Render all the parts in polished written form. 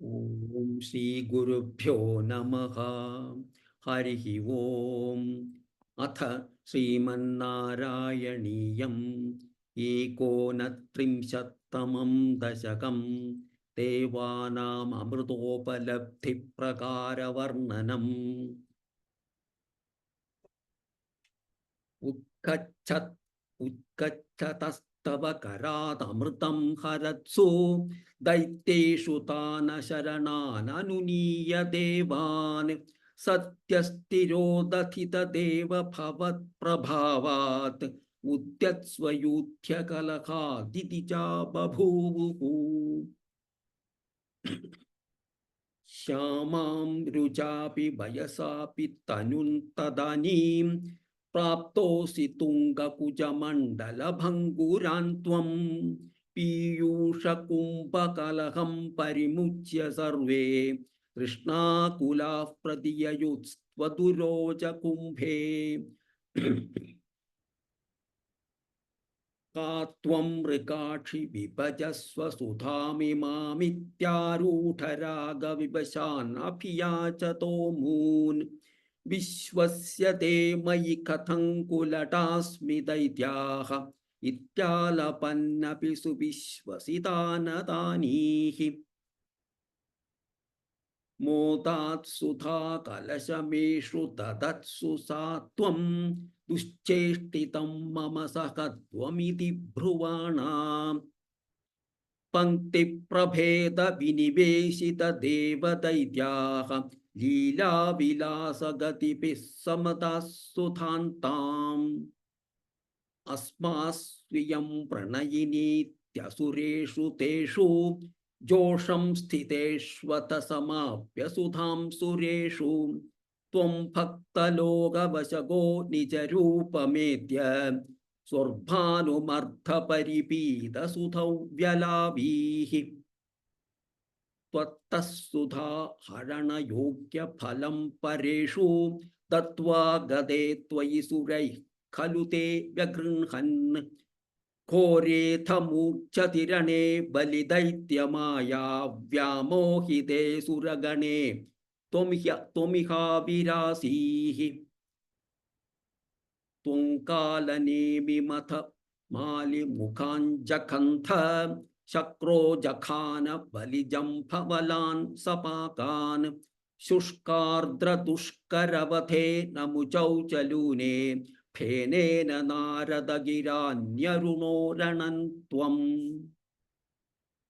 ഓം ശ്രീ ഗുരുഭ്യോ നമഃ. ഹരിഃ ഓം. അഥ ശ്രീമന്നാരായണീയം ഏകോനത്രിംശത്തമം ദശകം. ദേവാനാമൃതോപലബ്ധിപ്രകാരവർണ്ണനം. ഉത്കച്ഛതസ്തവ കരാതമൃതം ഹരത്സു ദൈത്യേഷു താന ശരണാനനുനീയ ദേവാൻ. സത്യസ്ഥിരോദധിതദേവ ഭവത്പ്രഭാവാത് ഉദ്യത്സ്വയൂഥ്യകലഹാദിതി ച ബഭൂവുഃ. ശ്യാമാം രുചാപി വയസാപി തനും തദനീം പ്രാപ്തോസി തുംഗകുജമണ്ഡലഭംഗുരാൻ ത്വം. പീയൂഷകുംഭകലഹം പരിമുച്യ സർവേ കൃഷ്ണാകുലാഃ പ്രതിയയുസ്ത്വതുരോചകുംഭേ. കാ ത്വം മൃഗാക്ഷി വിഭജസ്വ സുധാമിമാമിത്യാരൂഢരാഗവിവശാൻ അഭിയാചതോ മൂൻ. വിശ്വസ്യ തേ മയി കഥം കുലടാസ്മി ദൈത്യാഃ ഇത്യാലപന്നപി സുവിശ്വസിതാനതാനീഃ. മോദാത് സുധാ കലശമേഷു ദദത്സു സാ ത്വം. ദുശ്ചേഷ്ടിതം മമ സഹത്വമിതി ബ്രുവാണാം. പങ്ക്തിപ്രഭേദ വിനിവേശിത ദേവദൈത്യാഃ ലീലാവിലാസഗതിഭിഃ സമതാസുധാന്താം. അസ്മാസ്വിയം പ്രണയിനീത്യസുരേഷു തേഷു ജോഷം സ്ഥിതേഷ്വത സമാപ്യ സുധാം സുരേഷു. ത്വം ഭക്തലോകവശഗോ നിജരൂപമേത്യ സ്വർഭാനുമർദ്ധപരിപീതസുധൗ വ്യലാവീഃ. ത്വത്തഃ സുധാ ഹരണയോഗ്യഫലം പരേഷു ദത്വാ ഗദേ ത്വയി സുരൈഃ ഖലു തേ വ്യഗൃഹൻ. ഘോരേഥ മൂർച്ഛതിരണേ ബലിദൈത്യമായാ വ്യാമോഹിതേ സുരഗണേ ത്വമിഹാവിരാസീഃ. ത്വം കാലനേമിമഥ മാലിമുഖാഞ്ജഖന്ഥ ശക്രോ ജഘാന ബലിജംഭവലാൻ സപാകാൻ. ശുഷ്കാർദ്രദുഷ്കരവധേന മുചൗ ചലൂനേ ഫേനേന നാരദഗിരാന്യരുണോരണൻ ത്വം.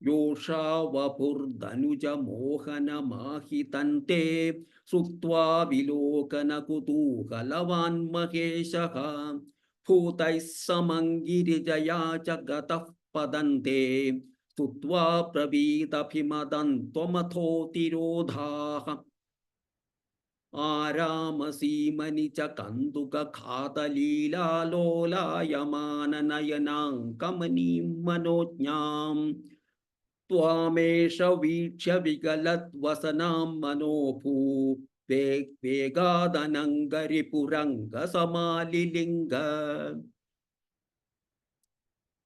യോഷാ വപുർധനുജമോഹനമാഹിതന്തെ ശ്രുത്വാ വിലോകനകുതൂഹലവാൻ മഹേശഃ. ഭൂതൈഃ സമം ഗിരിജയാ ച ഗതഃ പതന്തെ സ്തുത്വാ പ്രവീതഭിമദം ത്വമഥോതിരോധാഃ. ആരാമസീമനി ച കന്തുകഘാതലീലാലോലായമാനനയനാം മനോജ്ഞാം. ത്വാമേഷ വീക്ഷ്യ വികലദ്വസനാം മനോഭൂ വേഗാദനങ്കരിപുരംഗസമാലിലിംഗ.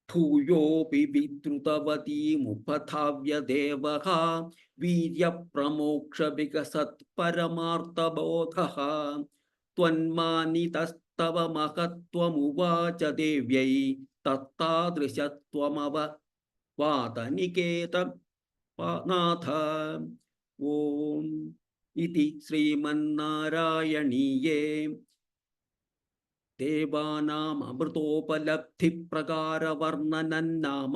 ഭൂയോപി വിദ്രുതവതീമുപധാവ്യ ദേവഃ വീര്യപ്രമോക്ഷ വികസത് പരമാർത്ഥബോധഃ. ത്വന്മാനിതസ്തവ മഹത്വമുവാച ദേവ്യൈ തത്താദൃശത്വമവ വാതനികേത നാഥ. ഓം ഇതി ശ്രീമന്നാരായണീയേ ദേവാനാമൃതോപലബ്ധിപ്രകാരവർണ്ണനം നാമ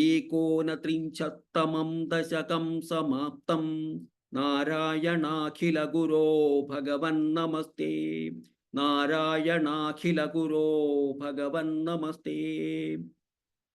ഏകോനത്രിംശത്തമം ദശകം സമാപ്തം. നാരായണാഖില ഗുരോ ഭഗവൻ നമസ്തേ. നാരായണാഖില ഗുരോ ഭഗവൻ നമസ്തേ.